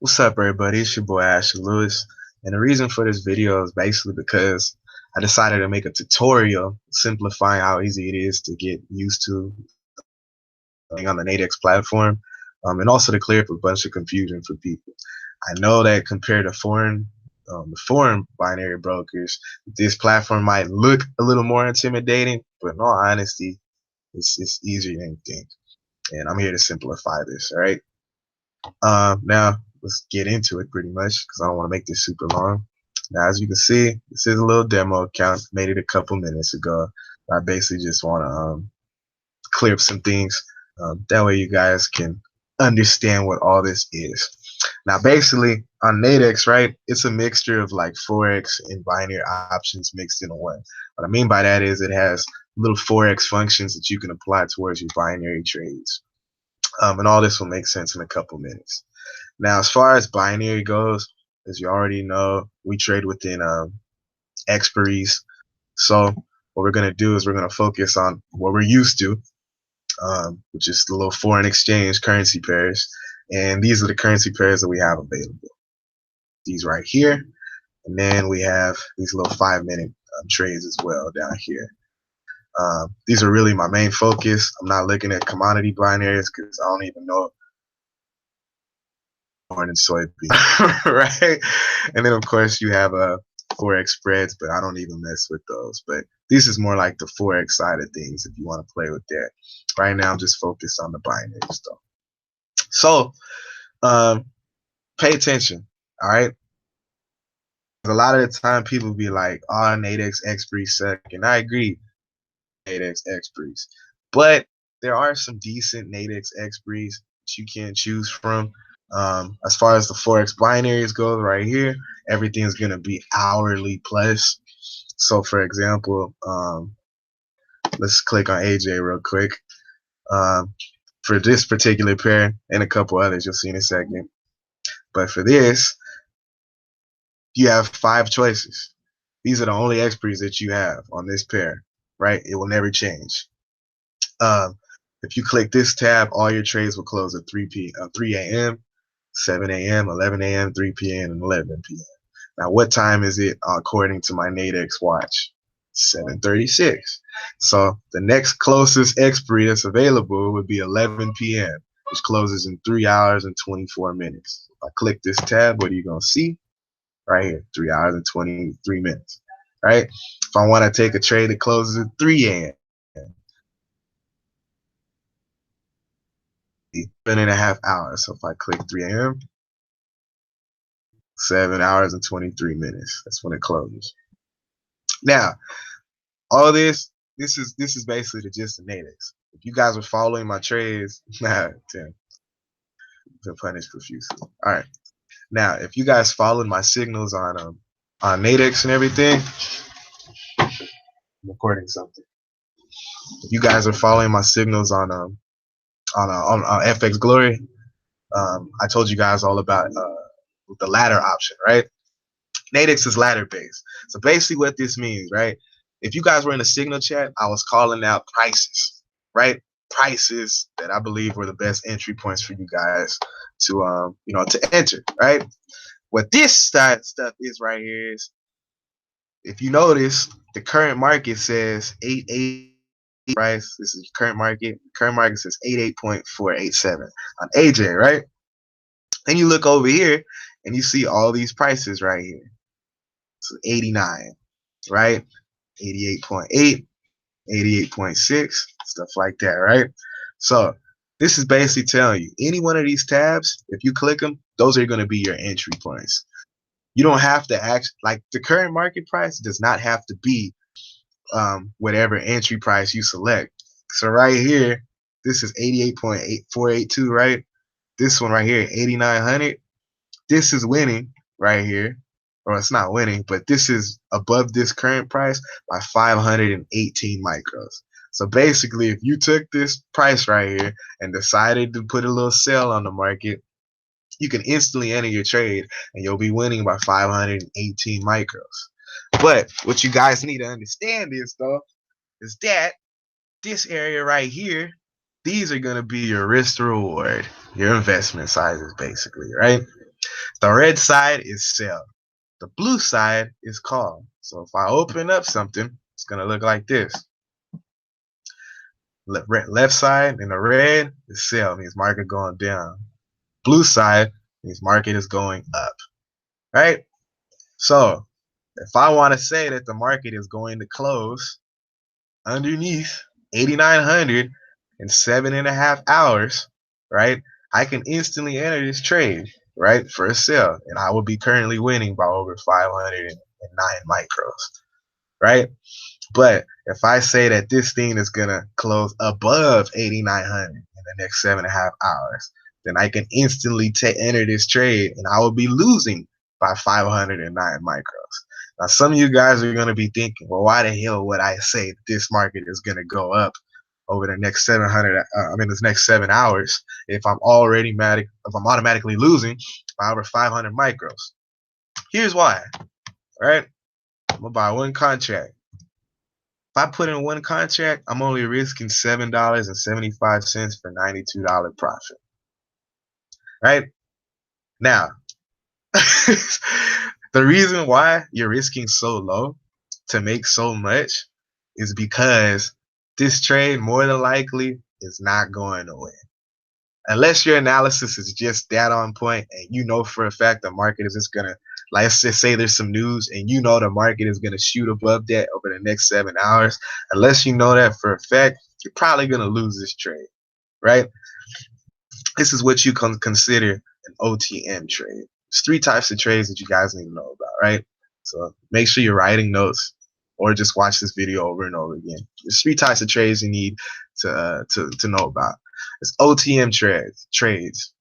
What's up, everybody? It's your boy Ashley Lewis, and the reason for this video is basically because I decided to make a tutorial simplifying how easy it is to get used to being on the Nadex platform, and also to clear up a bunch of confusion for people. I know that compared to the foreign binary brokers, this platform might look a little more intimidating, but in all honesty, it's easier than you think. And I'm here to simplify this. All right. Now let's get into it pretty much because I don't want to make this super long. Now, as you can see, this is a little demo account. Made it a couple minutes ago. I basically just want to clear up some things. That way you guys can understand what all this is. Now, basically on Nadex, right, it's a mixture of like Forex and binary options mixed into one. What I mean by that is it has little Forex functions that you can apply towards your binary trades. And all this will make sense in a couple minutes. Now, as far as binary goes, as you already know, we trade within expiries. So what we're going to do is we're going to focus on what we're used to, which is the little foreign exchange currency pairs. And these are the currency pairs that we have available. These right here. And then we have these little 5-minute trades as well down here. These are really my main focus. I'm not looking at commodity binaries because I don't even know corn and soybean, right? And then of course you have forex spreads, but I don't even mess with those. But this is more like the forex side of things if you want to play with that. Right now I'm just focused on the binary stuff. So pay attention, all right? A lot of the time people be like, oh, Nadex expiry suck, and I agree, Nadex expiries, but there are some decent Nadex expiries that you can choose from. As far as the forex binaries go, right here, everything's gonna be hourly plus. So, for example, let's click on AJ real quick. For this particular pair and a couple others, you'll see in a second. But for this, you have 5 choices. These are the only expiries that you have on this pair, right? It will never change. If you click this tab, all your trades will close at 3 a.m., 7 a.m., 11 a.m., 3 p.m., and 11 p.m. Now, what time is it according to my Nadex watch? 7:36. So the next closest expiry that's available would be 11 p.m., which closes in 3 hours and 24 minutes. If I click this tab, what are you going to see? Right here, 3 hours and 23 minutes. Right? If I want to take a trade that closes at 3 a.m., 7.5 hours. So if I click 3 a.m., 7 hours and 23 minutes. That's when it closes. Now, all this is basically the gist of Nadex. If you guys are following my trades, Tim, been punished profusely. All right. Now, if you guys followed my signals on Nadex and everything, I'm recording something. If you guys are following my signals on FX Glory, I told you guys all about the ladder option, right? Nadex is ladder based. So basically what this means, right? If you guys were in a signal chat, I was calling out prices, right? Prices that I believe were the best entry points for you guys to to enter, right? What this stuff is right here is, if you notice, the current market says 88 price. This is current market. Current market says 88.487 on AJ, right? Then you look over here and you see all these prices right here. So 89, right? 88.8, 88.6, stuff like that, right? So this is basically telling you any one of these tabs, if you click them, those are going to be your entry points. You don't have to like the current market price does not have to be whatever entry price you select. So right here, this is 88.8482, right? This one right here, 8900. This is winning right here, or it's not winning, but this is above this current price by 518 micros. So basically, if you took this price right here and decided to put a little sell on the market, you can instantly enter your trade and you'll be winning by 518 micros. But what you guys need to understand is, though, is that this area right here, these are going to be your risk to reward, your investment sizes, basically, right? The red side is sell. The blue side is call. So if I open up something, it's gonna look like this. Left side in the red is sell, means market going down. Blue side means market is going up. Right? So if I want to say that the market is going to close underneath 8,900 in 7.5 hours, right? I can instantly enter this trade, right, for a sell, and I will be currently winning by over 509 micros, right? But if I say that this thing is gonna close above 8,900 in the next 7.5 hours, then I can instantly enter this trade, and I will be losing by 509 micros. Now, some of you guys are gonna be thinking, well, why the hell would I say that this market is gonna go up over the next 7 hours if I'm automatically losing by over 500 micros? Here's why. All right, I'm gonna buy one contract. If I put in one contract, I'm only risking $7.75 for $92 profit. Right? Now, the reason why you're risking so low to make so much is because this trade more than likely is not going to win. Unless your analysis is just that on point and you know for a fact the market is just gonna, let's just say there's some news and you know the market is gonna shoot above that over the next 7 hours. Unless you know that for a fact, you're probably gonna lose this trade, right? This is what you can consider an OTM trade. There's 3 types of trades that you guys need to know about, right? So make sure you're writing notes or just watch this video over and over again. There's 3 types of trades you need to know about. It's OTM trades.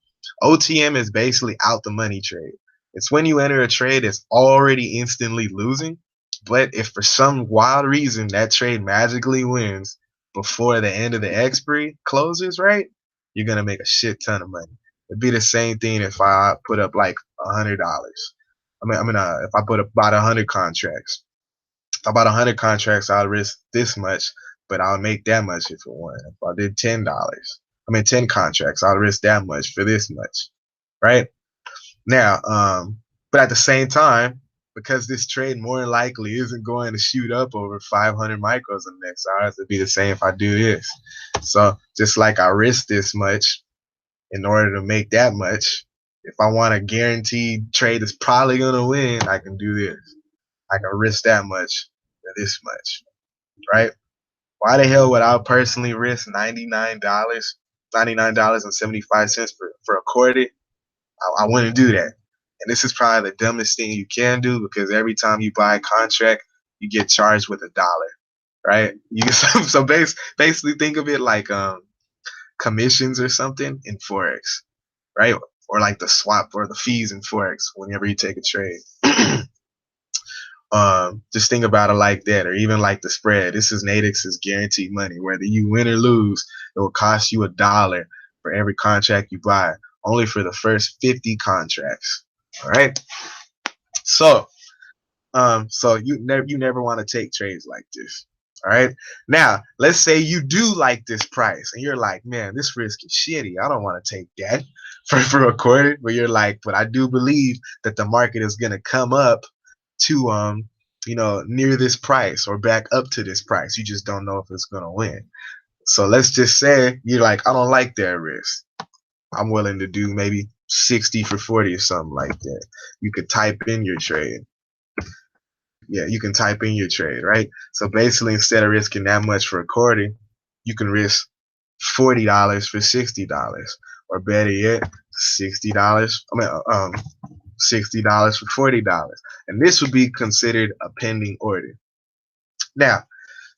OTM is basically out the money trade. It's when you enter a trade that's already instantly losing, but if for some wild reason that trade magically wins before the end of the expiry closes, right, you're gonna make a shit ton of money. It'd be the same thing if I put up like $100. If I put up about 100 contracts. If I bought 100 contracts, I'll risk this much, but I'll make that much if it won. If I did $10, 10 contracts, I'll risk that much for this much, right? Now, but at the same time, because this trade more than likely isn't going to shoot up over 500 micros in the next hours, it'd be the same if I do this. So just like I risk this much in order to make that much, if I want a guaranteed trade that's probably going to win, I can do this. I can risk that much for this much, right? Why the hell would I personally risk $99.75 for a quarter? I wouldn't do that. And this is probably the dumbest thing you can do because every time you buy a contract, you get charged with $1, right? Basically think of it like commissions or something in Forex, right? Or like the swap or the fees in Forex whenever you take a trade. Just think about it like that, or even like the spread. This is Nadex's guaranteed money. Whether you win or lose, it will cost you $1 for every contract you buy, only for the first 50 contracts. All right. So you never want to take trades like this. All right. Now, let's say you do like this price and you're like, man, this risk is shitty. I don't want to take that for a quarter. But you're like, but I do believe that the market is going to come up to near this price or back up to this price. You just don't know if it's going to win. So let's just say you're like, I don't like that risk. I'm willing to do maybe 60 for 40 or something like that. You could type in your trade. Yeah, you can type in your trade, right? So basically, instead of risking that much for a quarter, you can risk $40 for $60, or better yet, $60. $60 for $40, and this would be considered a pending order. Now,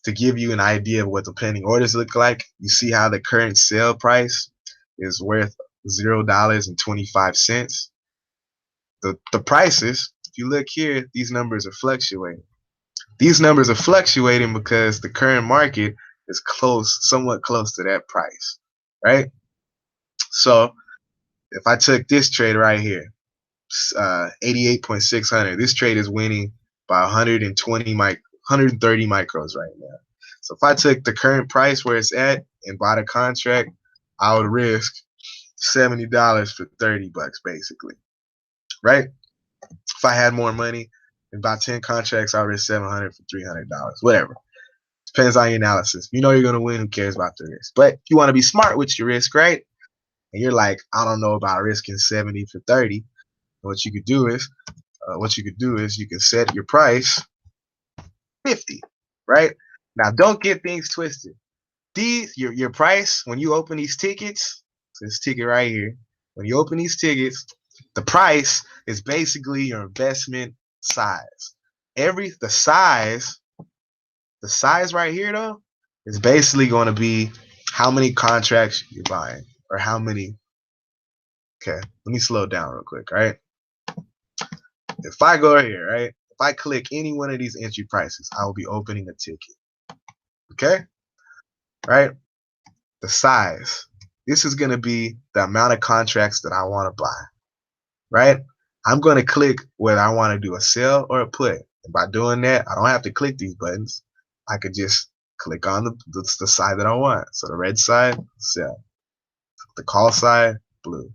to give you an idea of what the pending orders look like, you see how the current sale price is worth $0.25. The prices, if you look here, these numbers are fluctuating. These numbers are fluctuating because the current market is somewhat close to that price, right? So if I took this trade right here, 88.600, this trade is winning by 130 micros right now. So if I took the current price where it's at and bought a contract, I would risk $70 for $30 basically. right? If I had more money, in about 10 contracts, I'll risk 700 for $300, whatever. Depends on your analysis. If you know you're going to win, who cares about the risk? But if you want to be smart with your risk, right? And you're like, I don't know about risking 70 for 30. What you could do is you can set your price 50, right? Now, don't get things twisted. Your price when you open these tickets, so this ticket right here, when you open these tickets, the price is basically your investment size. The size right here though is basically going to be how many contracts you're buying or how many. Okay, let me slow down real quick, right? If I go here, right? If I click any one of these entry prices, I will be opening a ticket. Okay, right? The size. This is going to be the amount of contracts that I want to buy, right? I'm going to click whether I want to do a sell or a put. And by doing that, I don't have to click these buttons. I could just click on the side that I want. So the red side, sell. The call side, blue,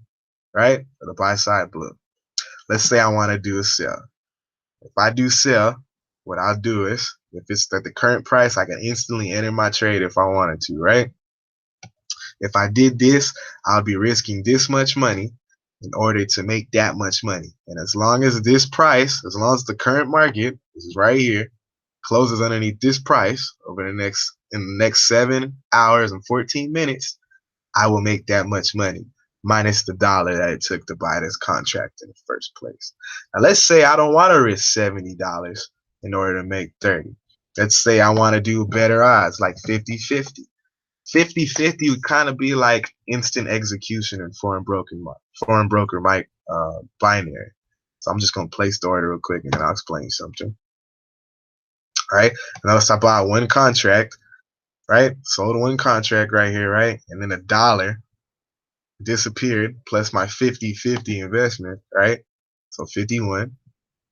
right? Or the buy side, blue. Let's say I want to do a sell. If I do sell, what I'll do is, if it's at the current price, I can instantly enter my trade if I wanted to, right? If I did this, I'll be risking this much money in order to make that much money. And as long as this price, as long as the current market, this is right here, closes underneath this price over in the next 7 hours and 14 minutes, I will make that much money minus the dollar that it took to buy this contract in the first place. Now let's say I don't want to risk $70 in order to make 30. Let's say I want to do better odds like 50-50. 50-50 would kind of be like instant execution in foreign broker binary. So I'm just going to place the order real quick and then I'll explain something. All right. Notice I bought one contract, right? Sold one contract right here, right? And then $1 disappeared plus my 50-50 investment, right? So 51,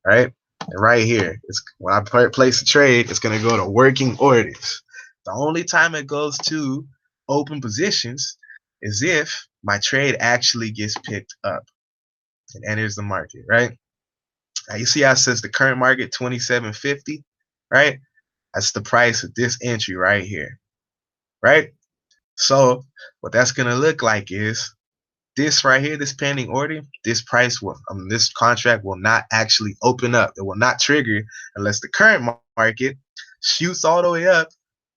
right? And right here, it's when I place a trade, it's going to go to working orders. The only time it goes to open positions is if my trade actually gets picked up and enters the market, right? Now you see how it says the current market 27.50, right? That's the price of this entry right here, right? So what that's going to look like is this right here, this pending order, this contract will not actually open up. It will not trigger unless the current market shoots all the way up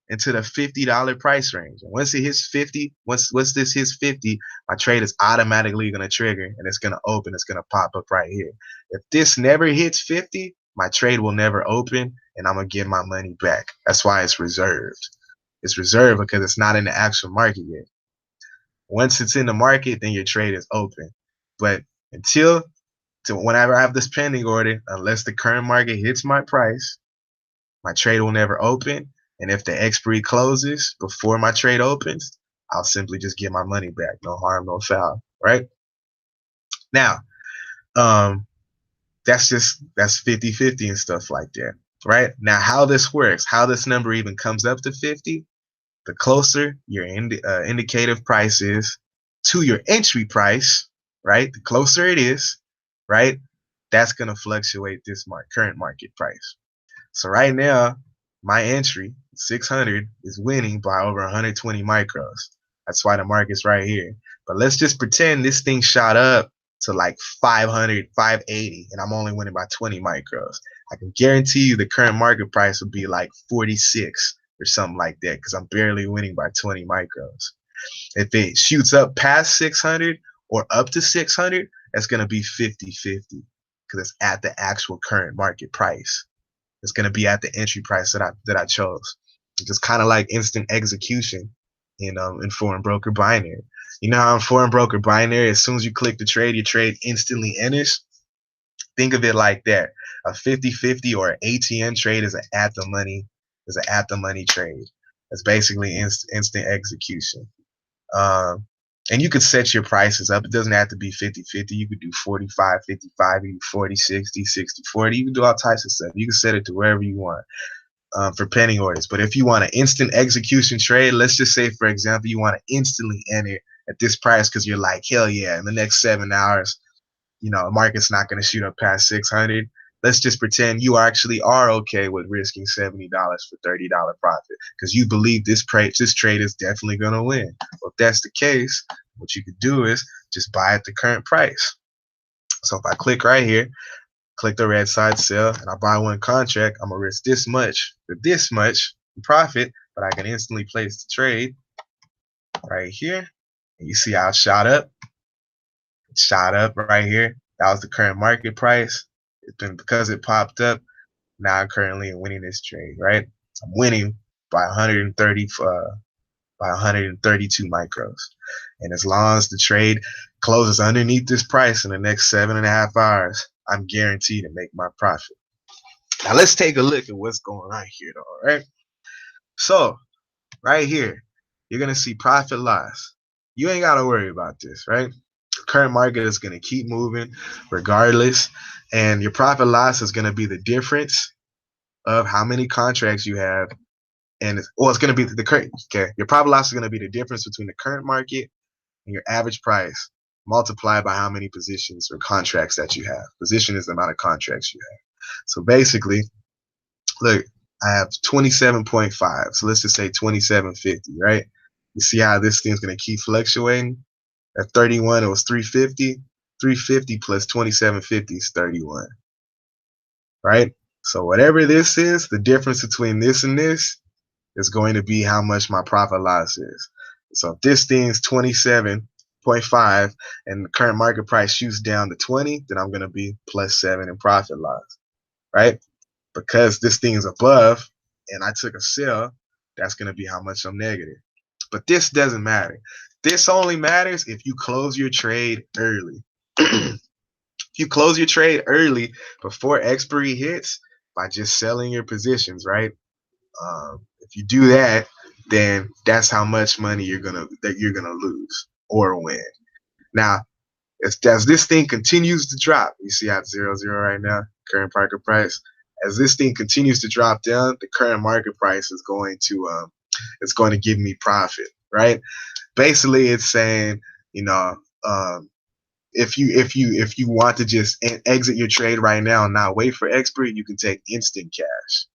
into the $50 price range. And once it hits 50, once this hits 50, my trade is automatically going to trigger and it's going to open. It's going to pop up right here. If this never hits 50, my trade will never open and I'm going to get my money back. That's why it's reserved. It's reserved because it's not in the actual market yet. Once it's in the market, then your trade is open. But whenever I have this pending order, unless the current market hits my price, my trade will never open. And if the expiry closes before my trade opens, I'll simply just get my money back. No harm, no foul, right? Now, that's 50-50 and stuff like that, right? Now, how this works, how this number even comes up to 50, the closer your indicative price is to your entry price, right? The closer it is, right? That's going to fluctuate this current market price. So right now, my entry, 600, is winning by over 120 micros. That's why the market's right here. But let's just pretend this thing shot up to like 500, 580, and I'm only winning by 20 micros. I can guarantee you the current market price would be like 46 or something like that because I'm barely winning by 20 micros. If it shoots up past 600 or up to 600, that's going to be 50-50 because it's at the actual current market price. It's going to be at the entry price that I chose. It's just kind of like instant execution in foreign broker binary. You know how in foreign broker binary, as soon as you click the trade, your trade instantly enters? Think of it like that. A 50-50 or an ATM trade is an at the money trade. It's basically instant execution. And you could set your prices up. It doesn't have to be 50-50. You could do 45-55, you can do 40-60, 60-40. You can do all types of stuff. You can set it to wherever you want for pending orders. But if you want an instant execution trade, let's just say, for example, you want to instantly enter at this price because you're like, hell yeah, in the next 7 hours, the market's not going to shoot up past 600. Let's just pretend you actually are okay with risking $70 for $30 profit because you believe this trade is definitely going to win. Well, if that's the case, what you could do is just buy at the current price. So if I click right here, click the red side sell, and I buy one contract, I'm going to risk this much for this much profit, but I can instantly place the trade right here. And you see how it shot up? It shot up right here. That was the current market price. Then because it popped up, now I'm currently winning this trade, right? I'm winning by 130 by 132 micros. And as long as the trade closes underneath this price in the next 7.5 hours, I'm guaranteed to make my profit. Now let's take a look at what's going on here though, all right? So right here, you're gonna see profit loss. You ain't gotta worry about this, right? The current market is gonna keep moving regardless, and your profit loss is gonna be the difference of how many contracts you have, and it's gonna be the current. Okay, your profit loss is gonna be the difference between the current market and your average price multiplied by how many positions or contracts that you have. Position is the amount of contracts you have. So basically, look, I have 27.5. So let's just say 2750, right? You see how this thing's going to keep fluctuating? At 31, it was 350. 350 plus 2750 is 31, right? So whatever this is, the difference between this and this is going to be how much my profit loss is. So if this thing's 27.5 and the current market price shoots down to 20, then I'm going to be plus 7 in profit loss, right? Because this thing is above and I took a sell, that's going to be how much I'm negative. But this doesn't matter. This only matters if you close your trade early. If you close your trade early before expiry hits by just selling your positions, right? If you do that, then that's how much money you're gonna lose or win. Now, as this thing continues to drop, you see how it's 0 0 right now, current market price. As this thing continues to drop down, the current market price is going to give me profit, right? Basically, it's saying, if you want to just exit your trade right now and not wait for expiry, you can take instant cash.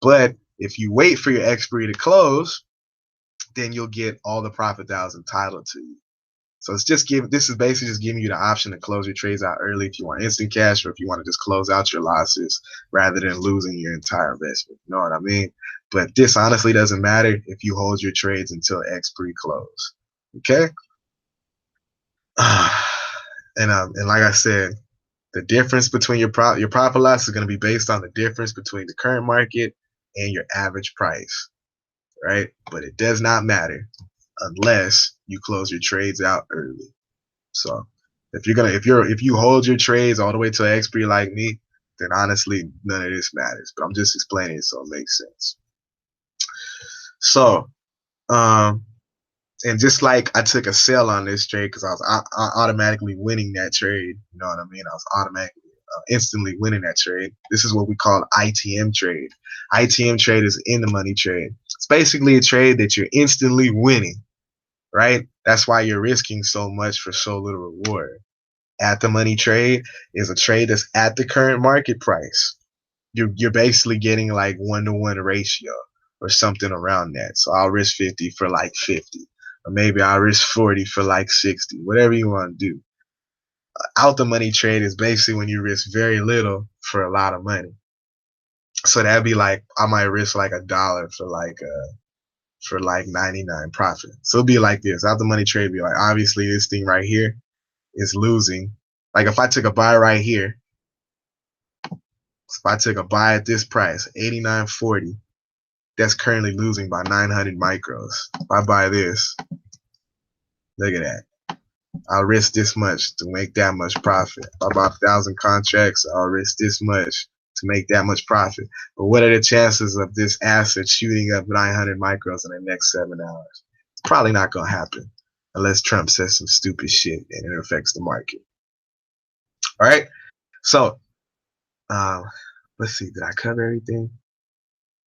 But if you wait for your expiry to close, then you'll get all the profit that was entitled to you. So this is basically just giving you the option to close your trades out early if you want instant cash, or if you want to just close out your losses rather than losing your entire investment. You know what I mean? But this honestly doesn't matter if you hold your trades until expiry close. Okay? And like I said, the difference between your profit loss is going to be based on the difference between the current market and your average price, right? But it does not matter unless you close your trades out early. So if you hold your trades all the way to expiry like me, then honestly none of this matters. But I'm just explaining it so it makes sense. So and just like I took a sell on this trade because I was automatically winning that trade. You know what I mean? I was automatically instantly winning that trade. This is what we call ITM trade. ITM trade is in the money trade. It's basically a trade that you're instantly winning, right? That's why you're risking so much for so little reward. At the money trade is a trade that's at the current market price. You're basically getting like 1-to-1 ratio or something around that. So I'll risk 50 for like 50, or maybe I'll risk 40 for like 60, whatever you want to do. Out the money trade is basically when you risk very little for a lot of money. So that'd be like I might risk like $1 for like 99 profit. So it'd be like this. Out the money trade be like, obviously this thing right here is losing. Like if I took a buy right here, if I took a buy at this price, 89.40, that's currently losing by 900 micros. If I buy this, look at that. I'll risk this much to make that much profit. If I buy 1,000 contracts, I'll risk this much to make that much profit. But what are the chances of this asset shooting up 900 micros in the next 7 hours? It's probably not going to happen unless Trump says some stupid shit and it affects the market. All right. So let's see. Did I cover everything?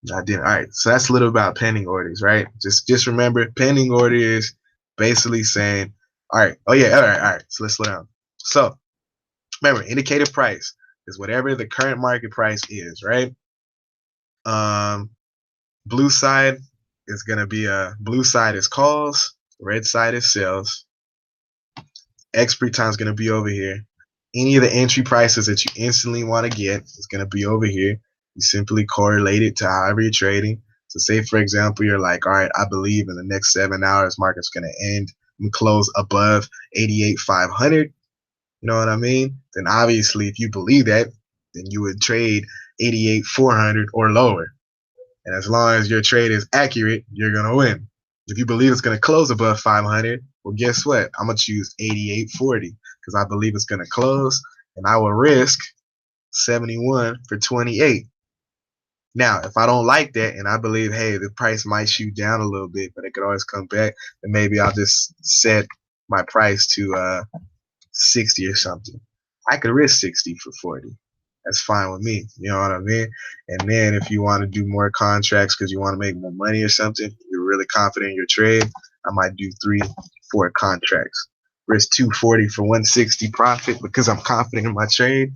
No, I didn't. All right. So that's a little about pending orders, right? Just remember, pending order is basically saying, all right. Oh yeah. All right. So let's slow down. So Remember, indicated price is whatever the current market price is, right? Um, blue side is gonna be blue side is calls, red side is sales. Expiry time is gonna be over here. Any of the entry prices that you instantly want to get is gonna be over here. You simply correlate it to however you're trading. So say for example, you're like, all right, I believe in the next 7 hours, market's gonna end and close above 88,500. You know what I mean? Then obviously, if you believe that, then you would trade 88,400 or lower. And as long as your trade is accurate, you're gonna win. If you believe it's gonna close above 500, well, guess what? I'm gonna choose 88.40 because I believe it's gonna close, and I will risk 71 for 28. Now, if I don't like that, and I believe, hey, the price might shoot down a little bit, but it could always come back, then maybe I'll just set my price to 60 or something. I could risk 60 for 40. That's fine with me. You know what I mean? And then if you want to do more contracts because you want to make more money or something, you're really confident in your trade, I might do 3-4 contracts. Risk 240 for 160 profit because I'm confident in my trade.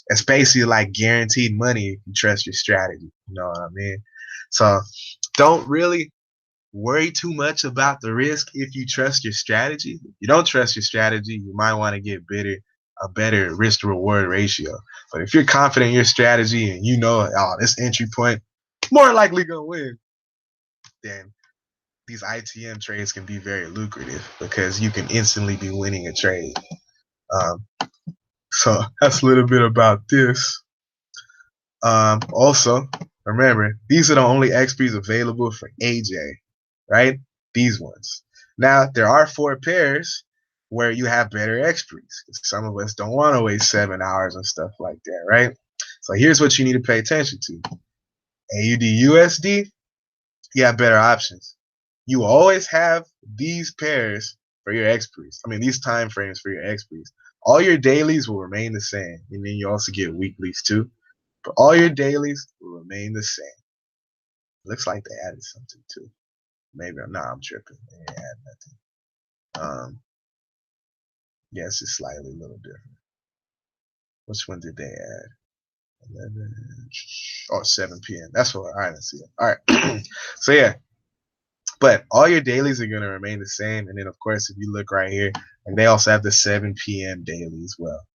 It's basically like guaranteed money if you trust your strategy. You know what I mean? So don't really worry too much about the risk if you trust your strategy. If you don't trust your strategy, you might want to get a better risk to reward ratio. But if you're confident in your strategy and you know, oh, this entry point more likely gonna win, then these ITM trades can be very lucrative because you can instantly be winning a trade. Um, so that's a little bit about this. Also, remember, these are the only XPs available for AJ, right? These ones. Now, there are 4 pairs where you have better expiries. Some of us don't want to wait 7 hours and stuff like that, right? So here's what you need to pay attention to. AUD USD, you have better options. You always have these pairs for your expiries. I mean, these time frames for your expiries. All your dailies will remain the same, and then you also get weeklies too. But all your dailies will remain the same. Looks like they added something too. Maybe I'm tripping. They didn't add nothing. Yeah, it's just slightly a little different. Which one did they add? 11 or 7 p.m. That's what I didn't see it. All right. So yeah, but all your dailies are gonna remain the same. And then of course, if you look right here, and they also have the 7 p.m. daily as well.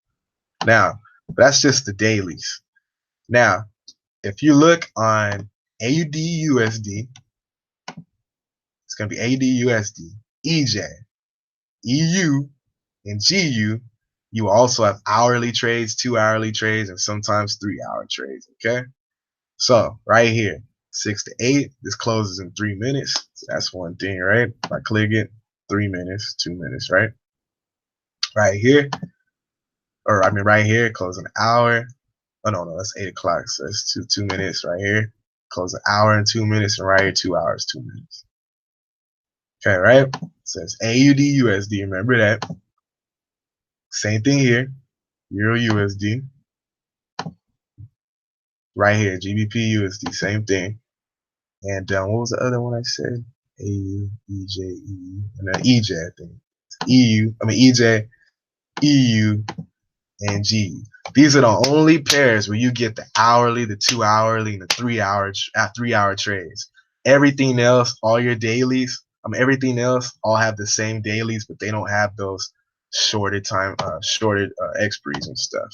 Now, that's just the dailies. Now, if you look on AUD USD, it's gonna be AUD USD, EJ, EU, and GU. You also have hourly trades, 2-hourly trades, and sometimes 3-hour trades. Okay. So right here, 6 to 8. This closes in 3 minutes. So that's one thing, right? If I click it, 3 minutes, 2 minutes, right? Right here, or I mean right here, close an hour. Oh no, that's 8 o'clock. So it's 2 minutes right here. Close an hour and 2 minutes, and right here 2 hours, 2 minutes. Okay, right? So it's AUD USD. Remember that. Same thing here. Euro USD. Right here, GBP USD. Same thing. And what was the other one I said? AU, EJ, EU, and then EJ, I think. EJ, EU, and G. These are the only pairs where you get the hourly, the 2-hourly, and the 3-hour trades. Everything else, all your dailies, everything else, all have the same dailies, but they don't have those shorted expiries and stuff.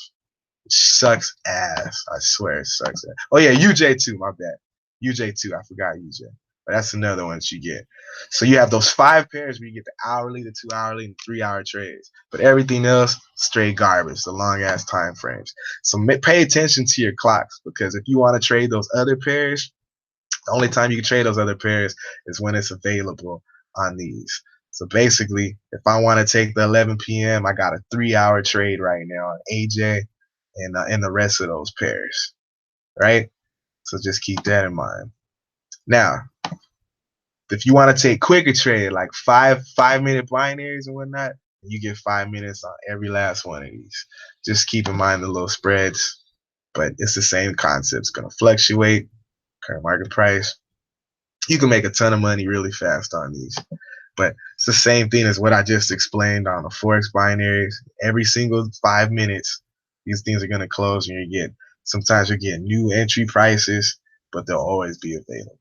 It sucks ass. I swear it sucks ass. Oh yeah, UJ2, my bad. UJ2, I forgot UJ. But that's another one that you get. So you have those 5 pairs where you get the hourly, the 2-hourly, and 3-hour trades. But everything else, straight garbage, the long ass time frames. So pay attention to your clocks, because if you want to trade those other pairs, the only time you can trade those other pairs is when it's available on these. So basically, if I want to take the 11 p.m., I got a 3-hour trade right now on AJ and the rest of those pairs, right? So just keep that in mind. Now, if you want to take quicker trade, like 5-minute binaries and whatnot, you get 5 minutes on every last one of these. Just keep in mind the little spreads, but it's the same concept. It's going to fluctuate, current market price. You can make a ton of money really fast on these. But it's the same thing as what I just explained on the Forex binaries. Every single 5 minutes, These things are gonna close, and you get sometimes you get new entry prices, but they'll always be available.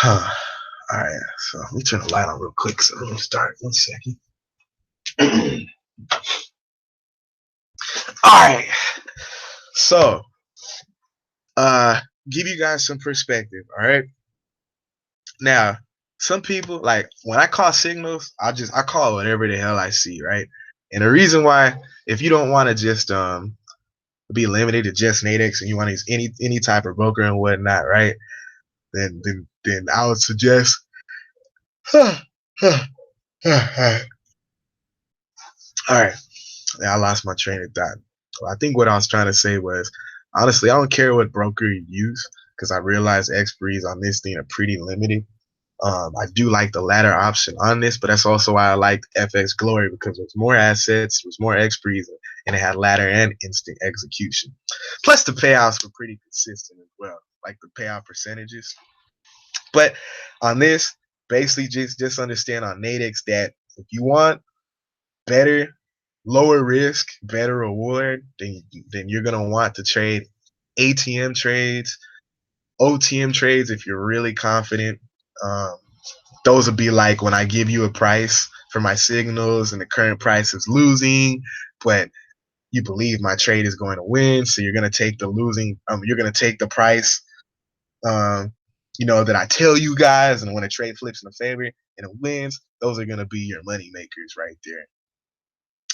All right, so let me turn the light on real quick. So let me start. 1 second. All right, so give you guys some perspective. All right, now some people like when I call signals, I call whatever the hell I see, right? And the reason why, if you don't want to just be limited to just Nadex and you want to use any type of broker and whatnot, right? Then I would suggest. All right, I lost my train of thought. Well, I think what I was trying to say was, honestly, I don't care what broker you use because I realize expiries on this thing are pretty limited. I do like the latter option on this, but that's also why I liked FX Glory because there's more assets, there's more expiries, and it had ladder and instant execution. Plus, the payouts were pretty consistent as well, like the payout percentages. But on this, basically, just understand on Nadex that if you want better, lower risk, better reward, then you're gonna want to trade ATM trades, OTM trades if you're really confident. Um, those would be like when I give you a price for my signals and the current price is losing, but you believe my trade is going to win, so you're gonna take the losing. You're gonna take the price. Um, that I tell you guys, and when a trade flips in a favor and it wins, those are gonna be your money makers right there.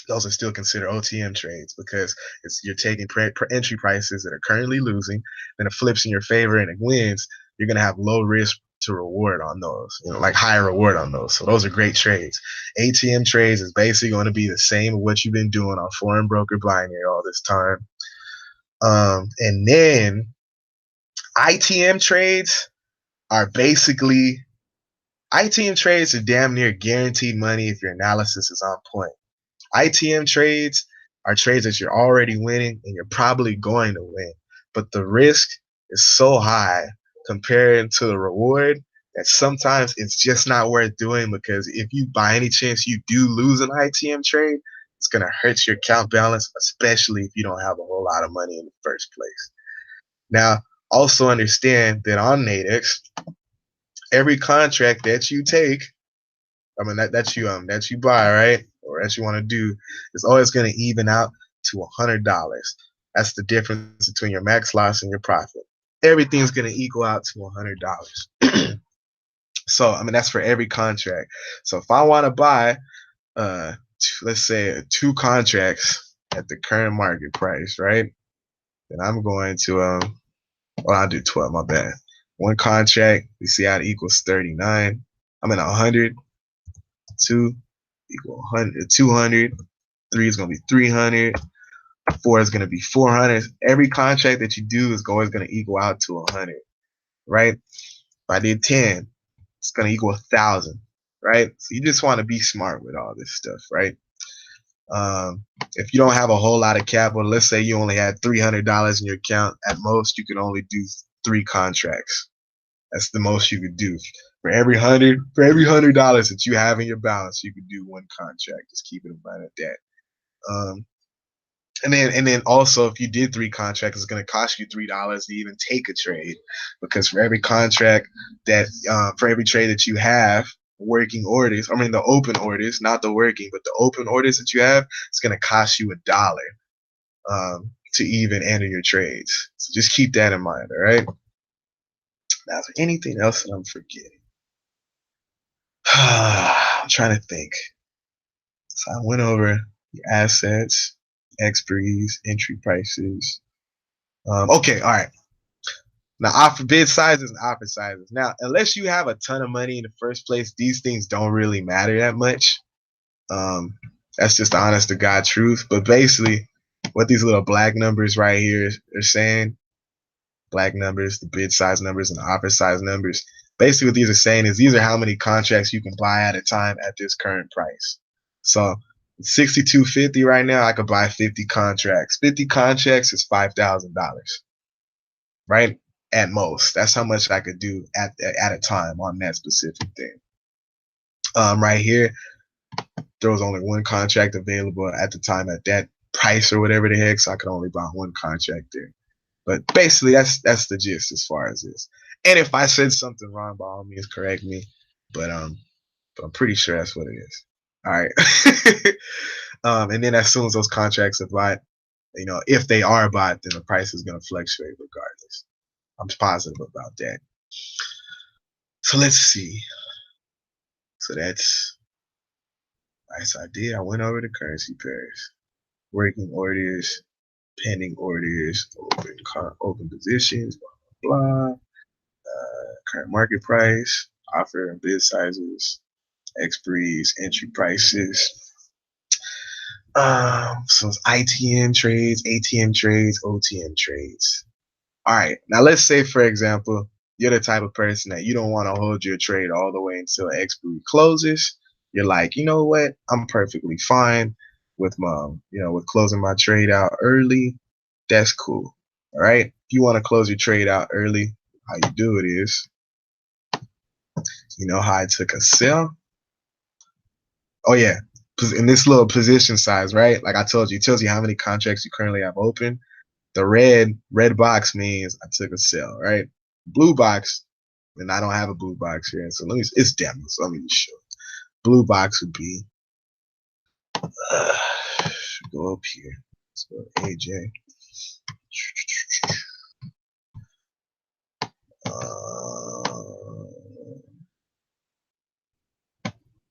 Those are still considered OTM trades because you're taking entry prices that are currently losing, then it flips in your favor and it wins. You're gonna have low risk to reward on those, like higher reward on those. So those are great trades. ATM trades is basically going to be the same as what you've been doing on foreign broker binary all this time. And then ITM trades are basically ITM trades are damn near guaranteed money if your analysis is on point. ITM trades are trades that you're already winning and you're probably going to win, but the risk is so high compared to the reward that sometimes it's just not worth doing, because if you by any chance you do lose an ITM trade, it's going to hurt your account balance, especially if you don't have a whole lot of money in the first place. Now, also understand that on Nadex, every contract that you take, that you buy, right, or that you want to do, is always going to even out to $100. That's the difference between your max loss and your profit. Everything's going to equal out to $100. So that's for every contract. So if I want to buy, let's say 2 contracts at the current market price, right? Then I'm going to I'll do 12. My bad. 1 contract, we see how it equals 39. I'm in 100. 2 equal 100, 200. 3 is going to be 300. 4 is going to be 400. Every contract that you do is always going to equal out to 100, right? If I did 10, it's going to equal 1,000, right? So you just want to be smart with all this stuff, right? If you don't have a whole lot of capital, let's say you only had $300 in your account, at most you can only do 3 contracts. That's the most you could do. For every $100 that you have in your balance, you could do 1 contract. Just keep it in mind of that. And then also, if you did 3 contracts, it's going to cost you $3 to even take a trade, because for every contract for every trade that you have, working orders, the open orders, not the working, but the open orders that you have, it's going to cost you $1 to even enter your trades. So just keep that in mind, all right? Now, is there anything else that I'm forgetting? I'm trying to think. So I went over the assets, expiries, entry prices. Okay, all right. Now, offer bid sizes and offer sizes. Now, unless you have a ton of money in the first place, these things don't really matter that much. That's just the honest to God truth. But basically, what these little black numbers right here are saying, black numbers, the bid size numbers, and the offer size numbers, basically what these are saying is these are how many contracts you can buy at a time at this current price. So 62.50 right now, I could buy 50 contracts. 50 contracts is $5,000, right? At most. That's how much I could do at a time on that specific thing. Right here, there was only 1 contract available at the time at that price or whatever the heck, so I could only buy one contract there. But basically, that's the gist as far as this. And if I said something wrong, by all means, correct me. But I'm pretty sure that's what it is. All right. And then as soon as those contracts are bought, if they are bought, then the price is going to fluctuate regardless. I'm positive about that. So let's see. So that's nice idea. I went over the currency pairs, working orders, pending orders, open positions, blah blah blah. Current market price, offer and bid sizes, expiries, entry prices. So it's ITN trades, ATM trades, OTM trades. All right. Now let's say, for example, you're the type of person that you don't want to hold your trade all the way until expiry closes. You're like, you know what? I'm perfectly fine with with closing my trade out early. That's cool. All right. If you want to close your trade out early, how you do it is, how I took a sell. Oh yeah, in this little position size, right? Like I told you, it tells you how many contracts you currently have open. The red box means I took a sell, right? Blue box, and I don't have a blue box here, so it's demo, so let me just show. Blue box would be go up here. Let's go to AJ.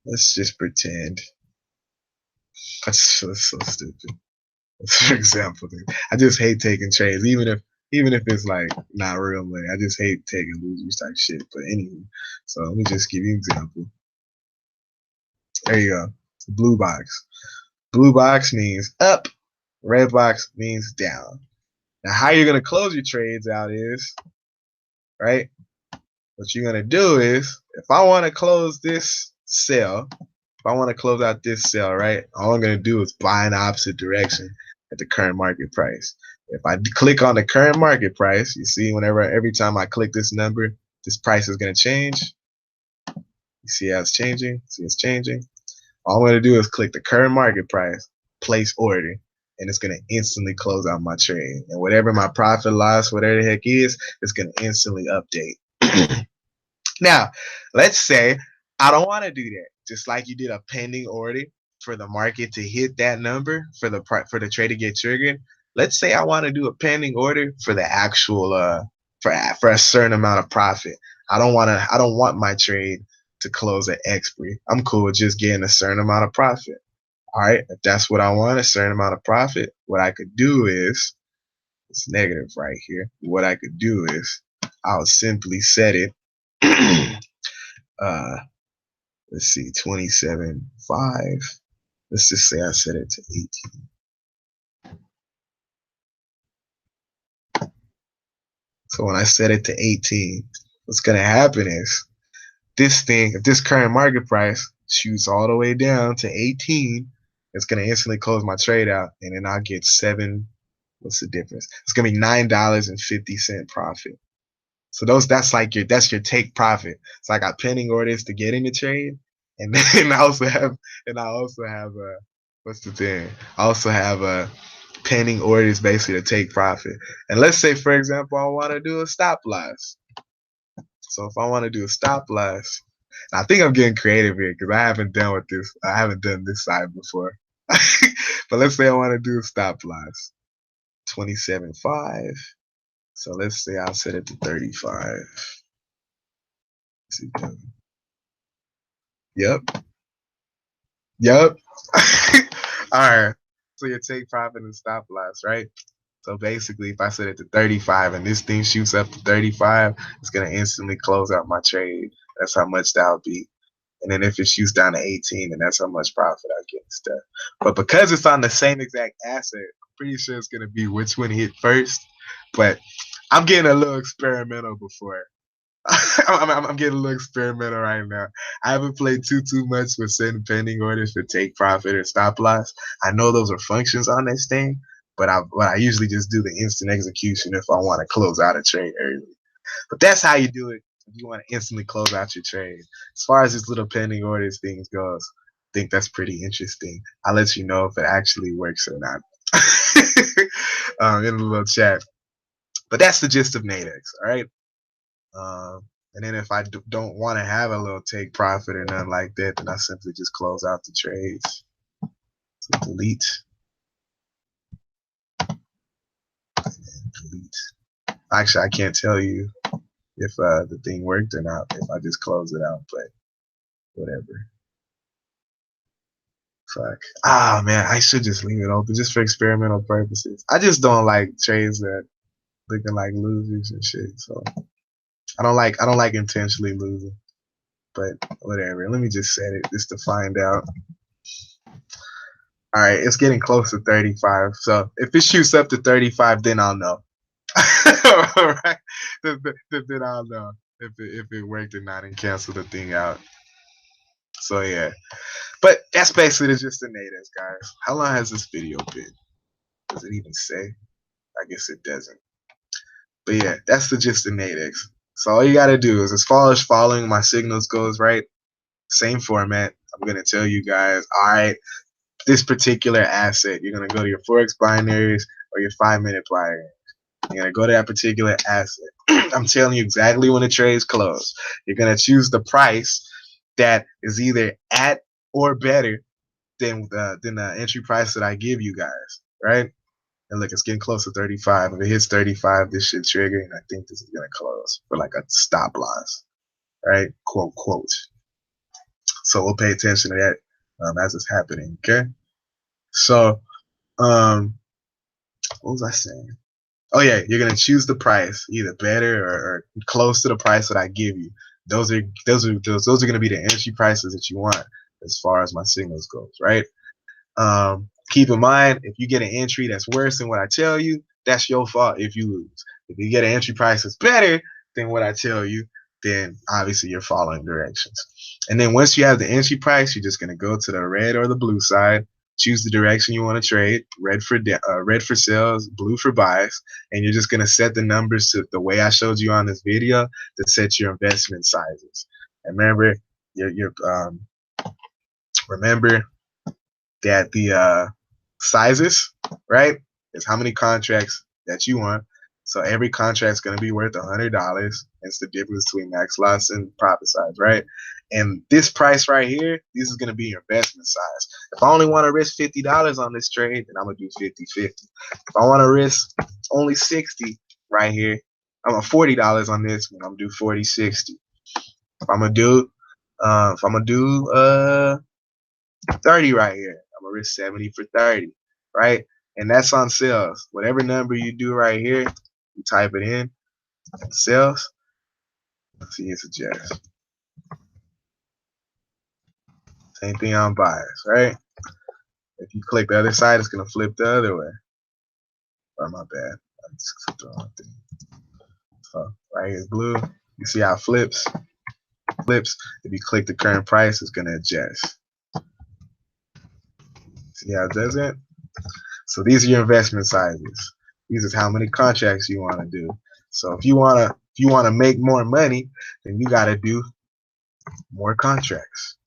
Let's just pretend. That's so stupid. For example, dude, I just hate taking trades, even if it's like not real money. I just hate taking losers type shit. But anyway, so let me just give you an example. There you go. Blue box. Blue box means up. Red box means down. Now, how you're gonna close your trades out is, right? What you're gonna do is, if I want to close this sell, if I want to close out this sell, right? All I'm gonna do is buy in the opposite direction at the current market price. If I click on the current market price, you see, every time I click this number, this price is gonna change. You see how it's changing? See it's changing? All I'm gonna do is click the current market price, place order, and it's gonna instantly close out my trade. And whatever my profit loss, whatever the heck is, it's gonna instantly update. Now, let's say I don't want to do that. Just like you did a pending order for the market to hit that number for the trade to get triggered. Let's say I want to do a pending order for the actual for a certain amount of profit. I don't want my trade to close at expiry. I'm cool with just getting a certain amount of profit. All right, if that's what I want, a certain amount of profit, what I could do is, it's negative right here. What I could do is I'll simply set it let's see, 27.5. Let's just say I set it to 18. So when I set it to 18, what's gonna happen is if this current market price shoots all the way down to 18, it's gonna instantly close my trade out, and then I'll get what's the difference? It's gonna be $9.50 profit. So that's your take profit. So I got pending orders to get in the trade, and then I also have what's the thing? I also have pending orders basically to take profit. And let's say, for example, I want to do a stop loss. So if I want to do a stop loss, I think I'm getting creative here because I haven't done this side before. But let's say I want to do a stop loss, 27.5. So let's say I'll set it to 35. Yep. All right. So you take profit and stop loss, right? So basically, if I set it to 35 and this thing shoots up to 35, it's gonna instantly close out my trade. That's how much that'll be. And then if it shoots down to 18, then that's how much profit I get and stuff. But because it's on the same exact asset, I'm pretty sure it's gonna be which one hit first. But I'm getting a little experimental before. I'm getting a little experimental right now. I haven't played too much with setting pending orders for take profit or stop loss. I know those are functions on this thing, but I usually just do the instant execution if I want to close out a trade early. But that's how you do it if you want to instantly close out your trade. As far as this little pending orders things goes, I think that's pretty interesting. I'll let you know if it actually works or not. in the little chat. But that's the gist of Nadex, all right? And then if I don't want to have a little take profit or nothing like that, then I simply just close out the trades. So delete. Delete. Actually, I can't tell you if the thing worked or not if I just close it out, but whatever. Fuck. Ah, man, I should just leave it open just for experimental purposes. I just don't like trades that looking like losers and shit. So I don't like intentionally losing. But whatever. Let me just set it just to find out. All right, it's getting close to 35. So if it shoots up to 35, then I'll know. All right, then I'll know if it worked or not and cancel the thing out. So yeah, but that's basically just the Nadex, guys. How long has this video been? Does it even say? I guess it doesn't. But yeah, that's the gist of Nadex. So all you gotta do is, as far as following my signals goes, right? Same format. I'm gonna tell you guys, all right, this particular asset, you're gonna go to your Forex binaries or your 5-minute binary. You're gonna go to that particular asset. I'm telling you exactly when the trade's closed. You're gonna choose the price that is either at or better than the entry price that I give you guys, right? And look, it's getting close to 35. If it hits 35, this should trigger, and I think this is gonna close for like a stop loss, right? Quote, quote. So we'll pay attention to that as it's happening, okay? So, what was I saying? Oh yeah, you're gonna choose the price, either better or close to the price that I give you. Those are gonna be the entry prices that you want as far as my signals goes, right? Keep in mind, if you get an entry that's worse than what I tell you, that's your fault if you lose. If you get an entry price that's better than what I tell you, then obviously you're following directions. And then once you have the entry price, you're just going to go to the red or the blue side, choose the direction you want to trade, red for sales, blue for buys, and you're just going to set the numbers to the way I showed you on this video to set your investment sizes. And remember, remember that the sizes, right, is how many contracts that you want. So every contract is going to be worth $100. It's the difference between max loss and profit size, right? And this price right here, this is going to be your investment size. If I only want to risk $50 on this trade, then I'm going to do 50-50. If I want to risk only 60 right here, I'm going to $40 on this one. I'm going to do 40-60. If I'm going to do 30 right here, I'm going to risk 70 for 30, right? And that's on sales. Whatever number you do right here, you type it in, sales. Let's see, it's adjust. Same thing on buys, right? If you click the other side, it's going to flip the other way. Oh, my bad. I just clicked the wrong thing. So right here is blue. You see how it flips? Flips. If you click the current price, it's going to adjust. See how it does it? So these are your investment sizes. These is how many contracts you want to do. So if you wanna make more money, then you gotta do more contracts.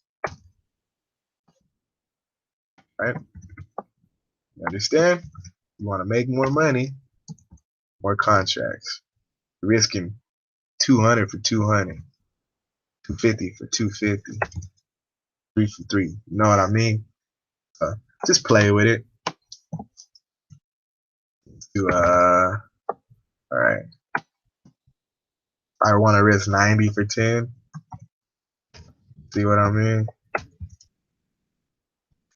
Right? You understand? You wanna make more money, more contracts. Risking 200 for 200, 250 for 250, 3 for 3. You know what I mean? Just play with it. Let's do alright. I wanna risk 90 for 10. See what I mean?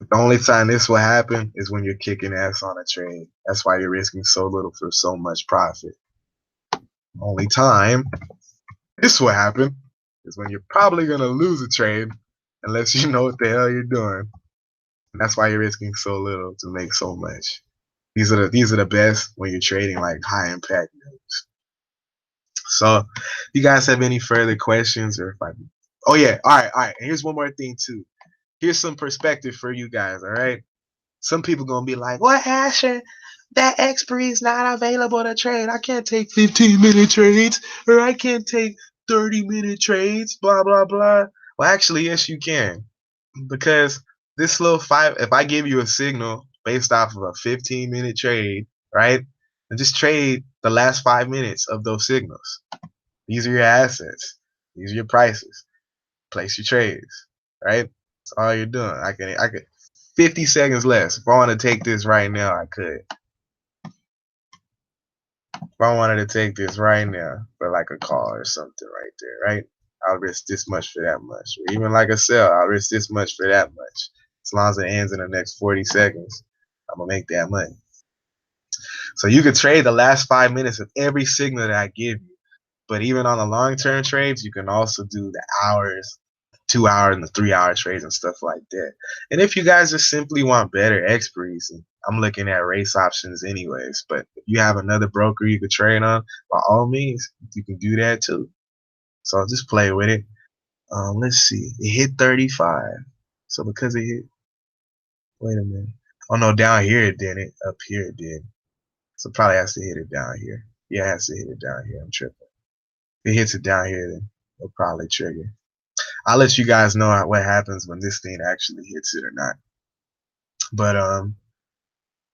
The only time this will happen is when you're kicking ass on a trade. That's why you're risking so little for so much profit. Only time this will happen is when you're probably going to lose a trade unless you know what the hell you're doing. And that's why you're risking so little to make so much. These are the best when you're trading like high impact moves. So, if you guys have any further questions, or if oh yeah, all right. And here's one more thing too. Here's some perspective for you guys. All right. Some people gonna be like, "What, Asher? That expiry is not available to trade. I can't take 15-minute trades, or I can't take 30-minute trades." Blah blah blah. Well, actually, yes, you can, because this little if I give you a signal based off of a 15-minute trade, right? And just trade the last 5 minutes of those signals. These are your assets. These are your prices. Place your trades, right? That's all you're doing. I could 50 seconds less. If I want to take this right now, I could. If I wanted to take this right now for like a call or something right there, right? I'll risk this much for that much. Or even like a sell, I'll risk this much for that much. As long as it ends in the next 40 seconds, I'm going to make that money. So you could trade the last 5 minutes of every signal that I give you. But even on the long-term trades, you can also do the hours, 2 hour and the 3 hour trades and stuff like that. And if you guys just simply want better expiries, I'm looking at race options anyways. But if you have another broker you could trade on, by all means, you can do that too. So I'll just play with it. Let's see. It hit 35. So because it hit, wait a minute. Oh no, down here it didn't. Up here it did. So probably has to hit it down here. Yeah, it has to hit it down here. I'm tripping. If it hits it down here, then it'll probably trigger. I'll let you guys know what happens when this thing actually hits it or not.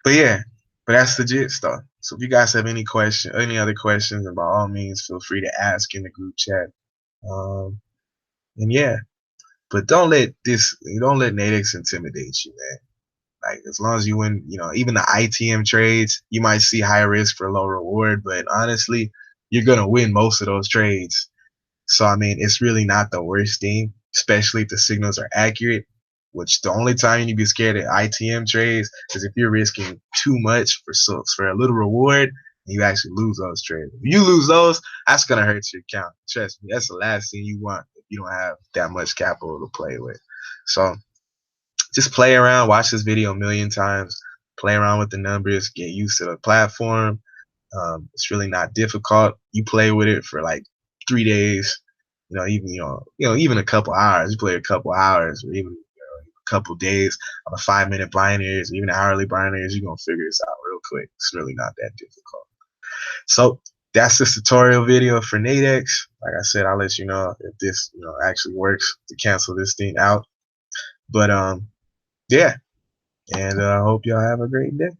But yeah, but that's the gist though. So if you guys have any other questions, and by all means, feel free to ask in the group chat. And yeah, but don't let Nadex intimidate you, man. Like as long as you win, even the ITM trades, you might see high risk for low reward, but honestly, you're gonna win most of those trades. So I mean, it's really not the worst thing, especially if the signals are accurate. Which the only time you need to be scared of ITM trades is if you're risking too much for a little reward and you actually lose those trades. If you lose those, that's gonna hurt your account. Trust me, that's the last thing you want if you don't have that much capital to play with. So just play around, watch this video a million times, play around with the numbers, get used to the platform. It's really not difficult. You play with it for like 3 days, even a couple hours. You play a couple hours, or even a couple days on the 5-minute binaries, or even hourly binaries. You're gonna figure this out real quick. It's really not that difficult. So that's this tutorial video for Nadex. Like I said, I'll let you know if this actually works to cancel this thing out. But yeah, and I hope y'all have a great day.